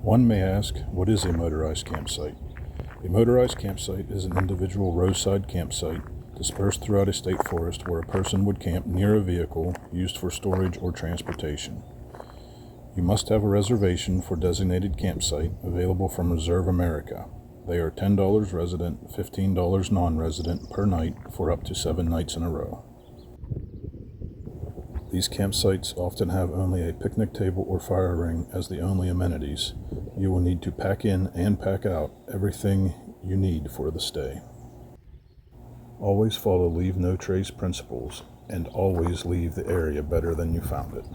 One may ask, what is a motorized campsite? A motorized campsite is an individual roadside campsite dispersed throughout a state forest where a person would camp near a vehicle used for storage or transportation. You must have a reservation for designated campsite available from Reserve America. They are $10 resident, $15 non-resident per night for up to 7 nights in a row. These campsites often have only a picnic table or fire ring as the only amenities. You will need to pack in and pack out everything you need for the stay. Always follow leave no trace principles and always leave the area better than you found it.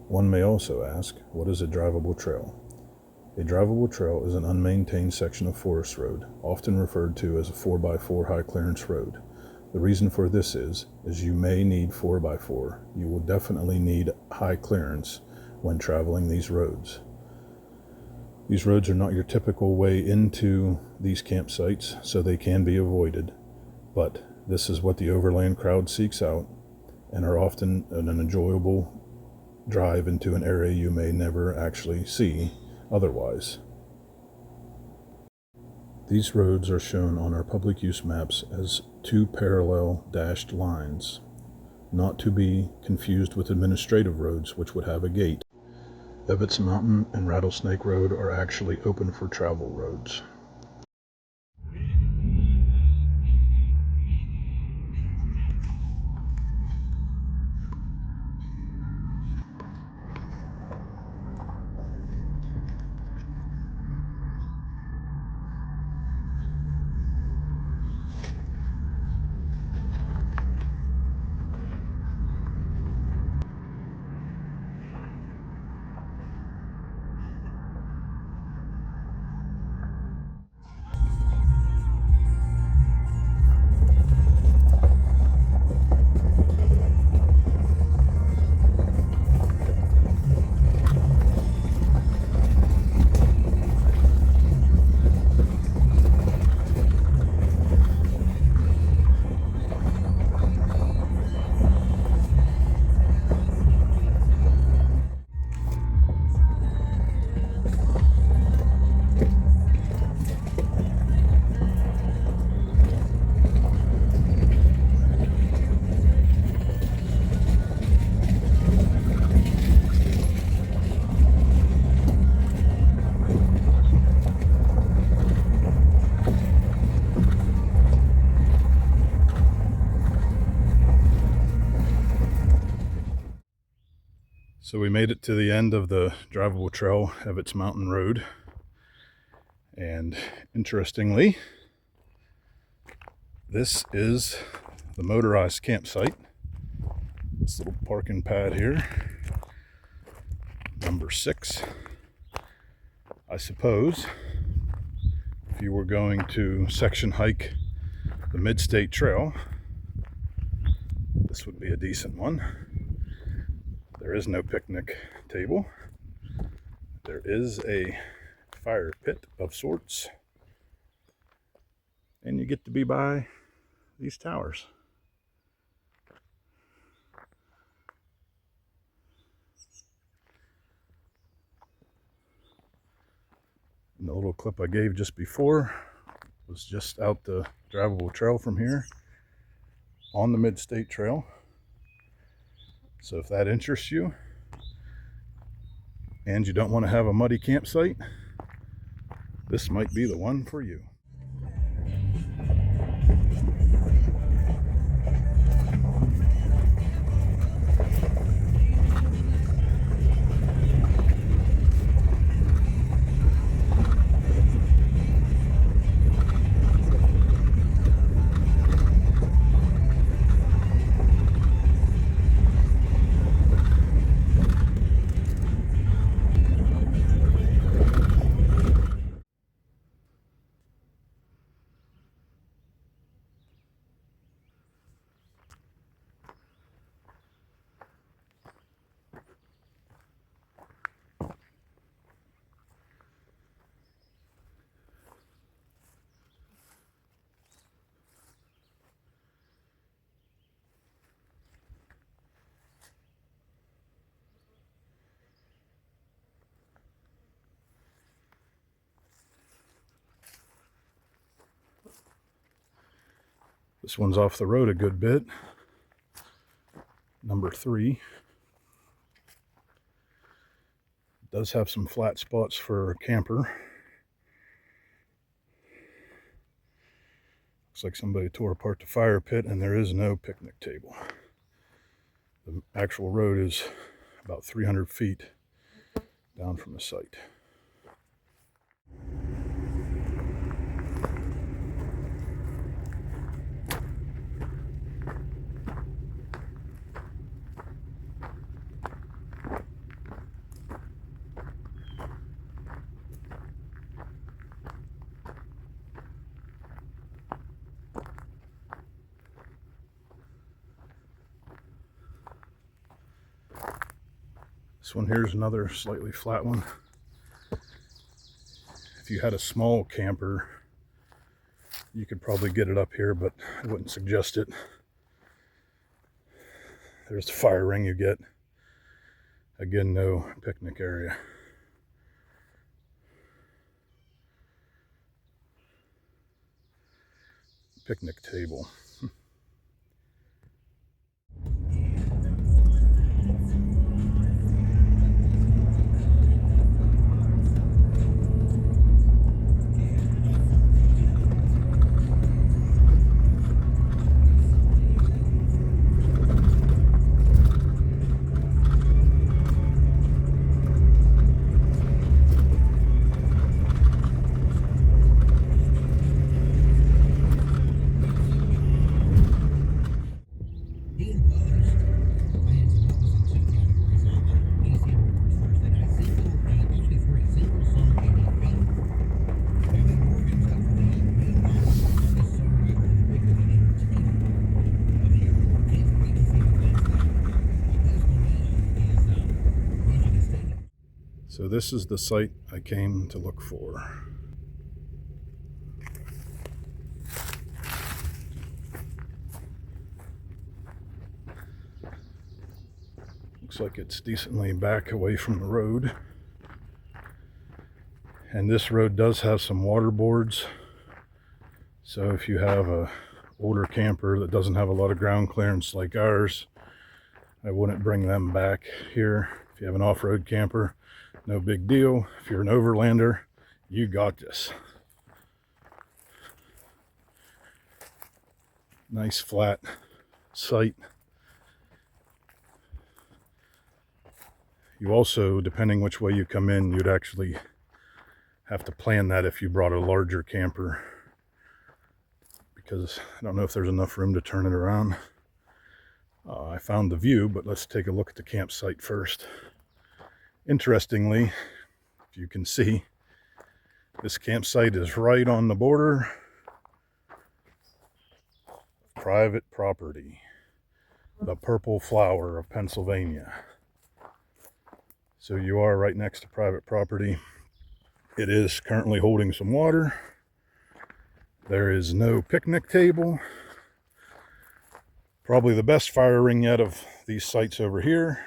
One may also ask, what is a drivable trail? A drivable trail is an unmaintained section of forest road, often referred to as a 4x4 high clearance road. The reason for this is you may need 4x4. You will definitely need high clearance when traveling these roads. These roads are not your typical way into these campsites, so they can be avoided, but this is what the overland crowd seeks out and are often an enjoyable drive into an area you may never actually see otherwise. These roads are shown on our public use maps as 2 parallel dashed lines, not to be confused with administrative roads which would have a gate. Evetts Mountain and Rattlesnake Road are actually open for travel roads. So we made it to the end of the drivable trail, Evetts Mountain Road. And interestingly, this is the motorized campsite. This little parking pad here, number 6. I suppose if you were going to section hike the Mid-State Trail, this would be a decent one. There is no picnic table. There is a fire pit of sorts. And you get to be by these towers. And the little clip I gave just before was just out the drivable trail from here on the Mid-State Trail. So if that interests you and you don't want to have a muddy campsite, this might be the one for you. This one's off the road a good bit. Number 3. It does have some flat spots for a camper. Looks like somebody tore apart the fire pit, and there is no picnic table. The actual road is about 300 feet down from the site. This one here is another slightly flat one. If you had a small camper, you could probably get it up here, but I wouldn't suggest it. There's the fire ring you get. Again, no picnic area. Picnic table. So this is the site I came to look for. Looks like it's decently back away from the road. And this road does have some water boards. So if you have a older camper that doesn't have a lot of ground clearance like ours, I wouldn't bring them back here. If you have an off-road camper, no big deal. If you're an overlander, you got this. Nice flat site. You also, depending which way you come in, you'd actually have to plan that if you brought a larger camper, because I don't know if there's enough room to turn it around. I found the view, but let's take a look at the campsite first. Interestingly, if you can see, this campsite is right on the border of private property, the Purple Flower of Pennsylvania. So you are right next to private property. It is currently holding some water. There is no picnic table. Probably the best fire ring yet of these sites over here.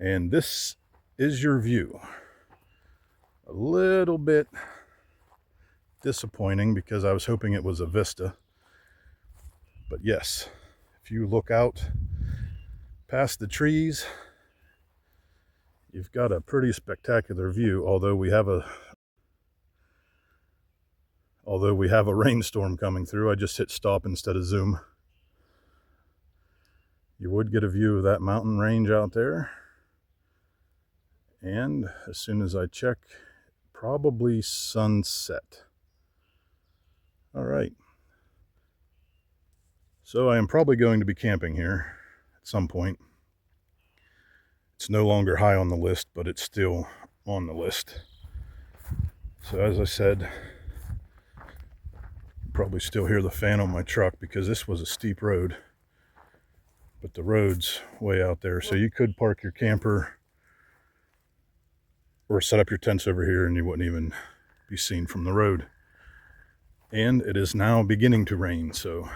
And this is your view. A little bit disappointing because I was hoping it was a vista. But yes, if you look out past the trees, you've got a pretty spectacular view, although we have a rainstorm coming through. I just hit stop instead of zoom. You would get a view of that mountain range out there. And as soon as I check, probably sunset. All right. So I am probably going to be camping here at some point. It's no longer high on the list, but it's still on the list. So as I said, you probably still hear the fan on my truck because this was a steep road, but the road's way out there. So you could park your camper or set up your tents over here and you wouldn't even be seen from the road. And it is now beginning to rain, so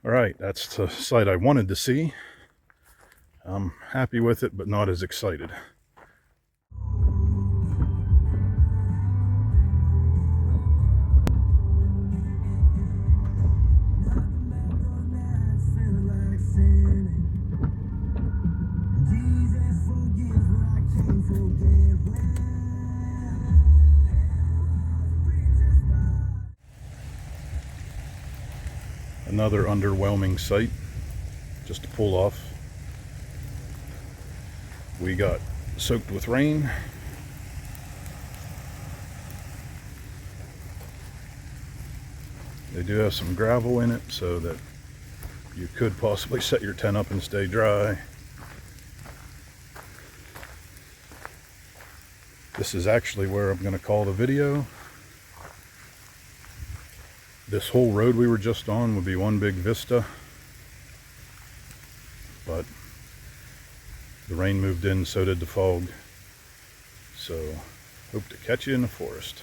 all right, that's the site I wanted to see. I'm happy with it, but not as excited. Another underwhelming sight just to pull off. We got soaked with rain. They do have some gravel in it so that you could possibly set your tent up and stay dry. This is actually where I'm going to call the video. This whole road we were just on would be one big vista, but the rain moved in, so did the fog. So, hope to catch you in the forest.